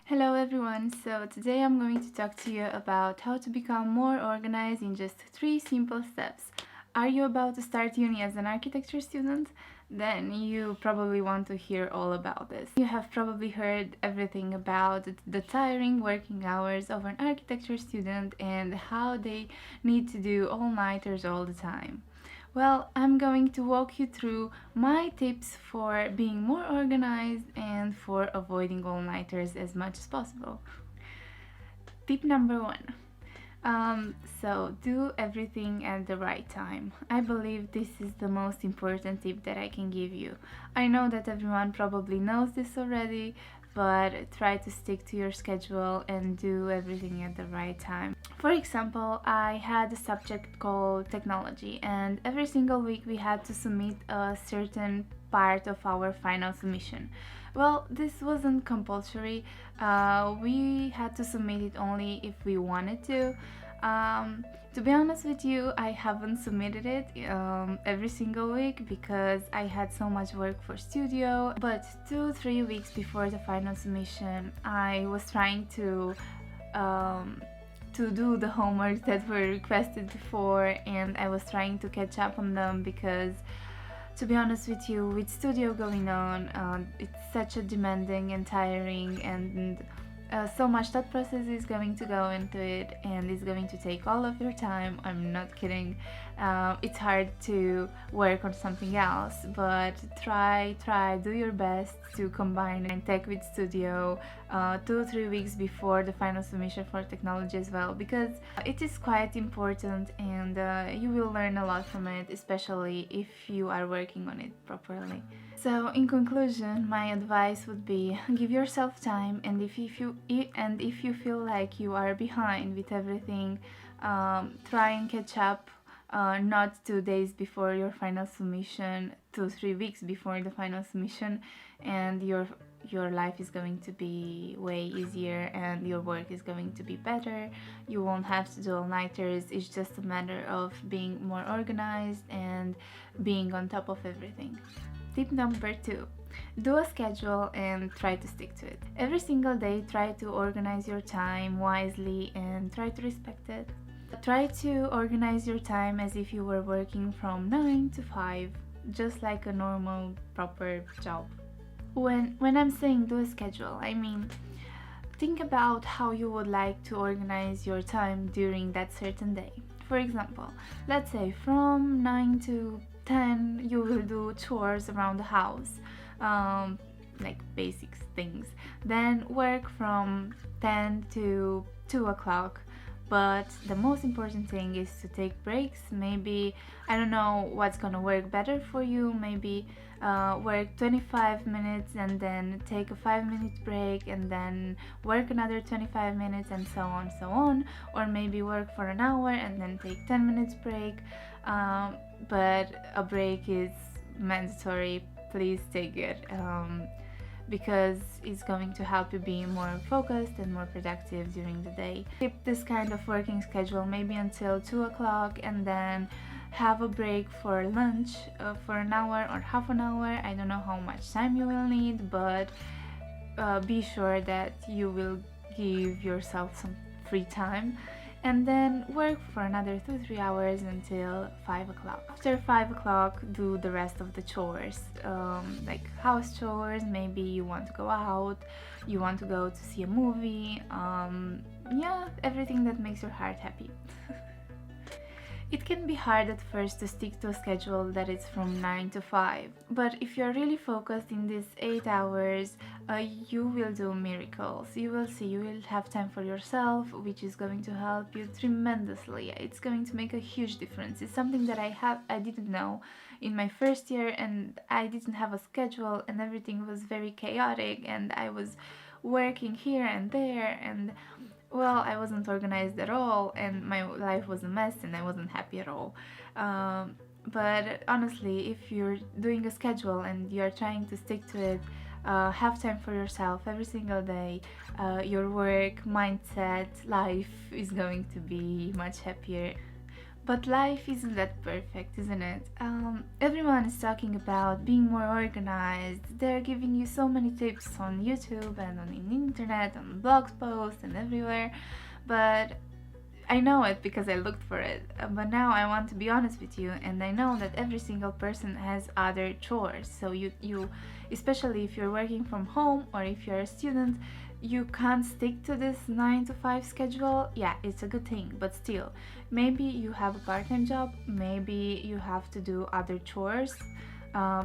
Hello everyone, so today I'm going to talk to you about how to become more organized in just 3 simple steps. Are you about to start uni as an architecture student? Then you probably want to hear all about this. You have probably heard everything about the tiring working hours of an architecture student and how they need to do all-nighters all the time. Well, I'm going to walk you through my tips for being more organized and for avoiding all-nighters as much as possible. Tip number 1. So do everything at the right time. I believe this is the most important tip that I can give you. I know that everyone probably knows this already, but try to stick to your schedule and do everything at the right time. For example, I had a subject called technology, and every single week we had to submit a certain part of our final submission. Well, this wasn't compulsory. We had to submit it only if we wanted to. To be honest with you, I haven't submitted it every single week because I had so much work for studio. But 2-3 weeks before the final submission, I was trying to do the homework that were requested before, and I was trying to catch up on them because, to be honest with you, with studio going on, it's such a demanding and tiring, and so much thought process is going to go into it, and it's going to take all of your time. I'm not kidding. It's hard to work on something else, but try, do your best to combine and tech with studio 2-3 weeks before the final submission for technology as well, because it is quite important, and you will learn a lot from it, especially if you are working on it properly. So in conclusion, my advice would be give yourself time, and if you feel like you are behind with everything, try and catch up. Not 2 days before your final submission, 2-3 weeks before the final submission, and your life is going to be way easier and your work is going to be better. You won't have to do all-nighters. It's just a matter of being more organized and being on top of everything. Tip number 2. Do a schedule and try to stick to it. Every single day, try to organize your time wisely and try to respect it. Try to organize your time as if you were working from 9 to 5, just like a normal, proper job. When I'm saying do a schedule, I mean think about how you would like to organize your time during that certain day. For example, let's say from 9 to 10 you will do chores around the house, like basic things. Then work from 10 to 2 o'clock. But the most important thing is to take breaks. Maybe, I don't know what's gonna work better for you. Maybe work 25 minutes and then take a 5-minute break and then work another 25 minutes and so on. Or maybe work for an hour and then take 10 minutes break. But a break is mandatory. Please take it. Because it's going to help you be more focused and more productive during the day. Keep this kind of working schedule maybe until 2 o'clock and then have a break for lunch for an hour or half an hour. I don't know how much time you will need, but be sure that you will give yourself some free time. And then work for another 2-3 hours until 5 o'clock. After 5 o'clock, do the rest of the chores, like house chores. Maybe you want to go out, you want to go to see a movie, everything that makes your heart happy. It can be hard at first to stick to a schedule that is from 9 to 5, but if you're really focused in these 8 hours, you will do miracles. You will see, you will have time for yourself, which is going to help you tremendously. It's going to make a huge difference. It's something that I didn't know in my first year, and I didn't have a schedule, and everything was very chaotic, and I was working here and there, and well, I wasn't organized at all, and my life was a mess, and I wasn't happy at all. But honestly, if you're doing a schedule and you're trying to stick to it, have time for yourself every single day, your work, mindset, life is going to be much happier. But life isn't that perfect, isn't it? Everyone is talking about being more organized. They're giving you so many tips on YouTube and on the internet, on blog posts and everywhere. But I know it because I looked for it. But now I want to be honest with you, and I know that every single person has other chores. So you, especially if you're working from home or if you're a student, you can't stick to this 9 to 5 schedule. Yeah, it's a good thing, but still, maybe you have a part-time job, maybe you have to do other chores.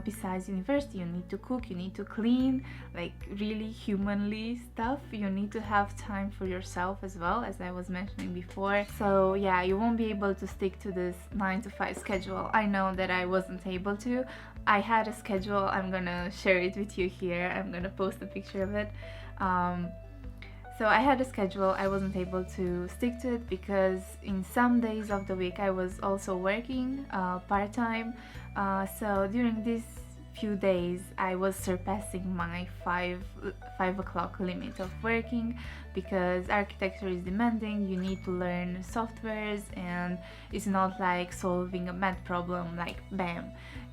Besides university, you need to cook, you need to clean, like really humanly stuff. You need to have time for yourself as well, as I was mentioning before. So yeah, you won't be able to stick to this 9 to 5 schedule. I know that I wasn't able to. I had a schedule. I'm gonna share it with you here. I'm gonna post a picture of it. So I had a schedule. I wasn't able to stick to it because in some days of the week I was also working part-time. So during these few days I was surpassing my 5 o'clock limit of working, because architecture is demanding. You need to learn softwares, and it's not like solving a math problem like bam.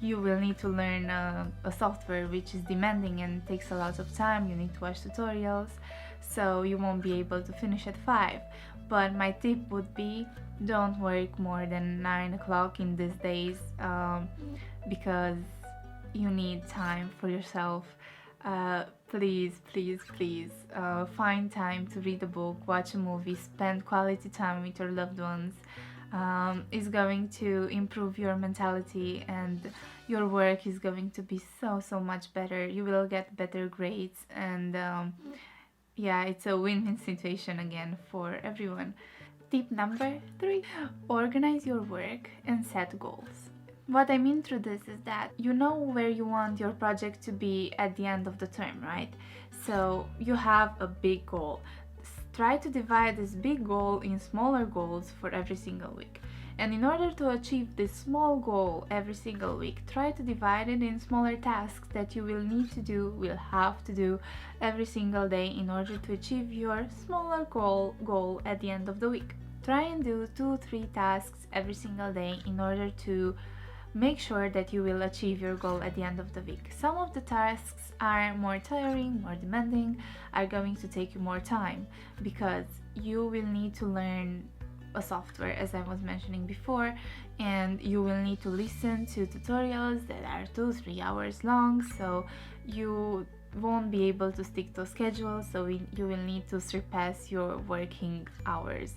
You will need to learn a software which is demanding and takes a lot of time. You need to watch tutorials, so you won't be able to finish at 5. But my tip would be, don't work more than 9 o'clock in these days, because you need time for yourself. Please, please, please, find time to read a book, watch a movie, spend quality time with your loved ones. Is going to improve your mentality, and your work is going to be so much better. You will get better grades, and yeah, it's a win-win situation again for everyone. Tip number 3: organize your work and set goals. What I mean through this is that you know where you want your project to be at the end of the term, right? So you have a big goal. Try to divide this big goal in smaller goals for every single week. And in order to achieve this small goal every single week, try to divide it in smaller tasks that you will need to do, will have to do every single day in order to achieve your smaller goal at the end of the week. Try and do 2-3 tasks every single day in order to make sure that you will achieve your goal at the end of the week. Some of the tasks are more tiring, more demanding, are going to take you more time, because you will need to learn a software, as I was mentioning before, and you will need to listen to tutorials that are 2-3 hours long, so you won't be able to stick to a schedule, so you will need to surpass your working hours.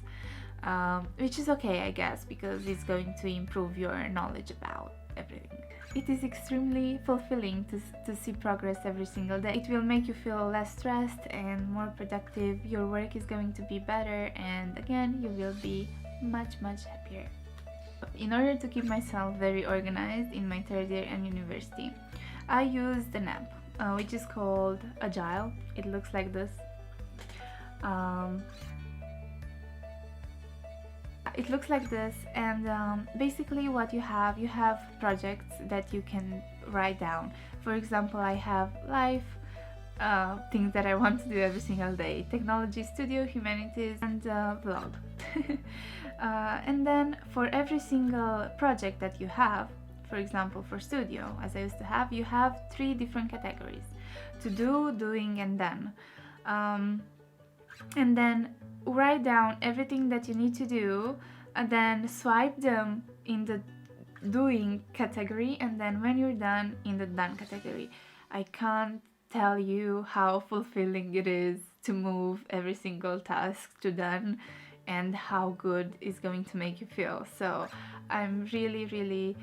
Which is okay, I guess, because it's going to improve your knowledge about everything. It is extremely fulfilling to see progress every single day. It will make you feel less stressed and more productive. Your work is going to be better, and again, you will be much happier. In order to keep myself very organized in my third year and university, I used an app which is called Agile. It looks like this. It looks like this, and basically what you have projects that you can write down. For example, I have life, things that I want to do every single day: technology, studio, humanities, and vlog. And then for every single project that you have, for example for studio, as I used to have, you have 3 different categories: to do, doing, and done. And then write down everything that you need to do, and then swipe them in the doing category, and then when you're done, in the done category. I can't tell you how fulfilling it is to move every single task to done, and how good it's going to make you feel. So I'm really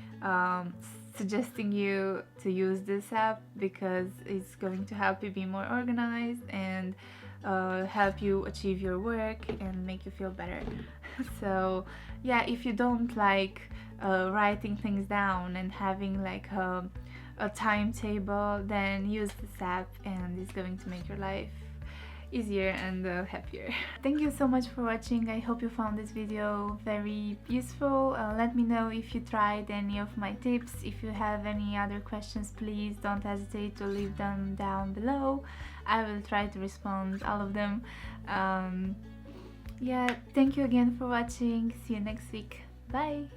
suggesting you to use this app, because it's going to help you be more organized and help you achieve your work and make you feel better. So yeah, if you don't like writing things down and having like a timetable, then use this app, and it's going to make your life easier and happier. Thank you so much for watching. I hope you found this video very useful. Let me know if you tried any of my tips. If you have any other questions, please don't hesitate to leave them down below. I will try to respond all of them. Yeah, thank you again for watching. See you next week. Bye!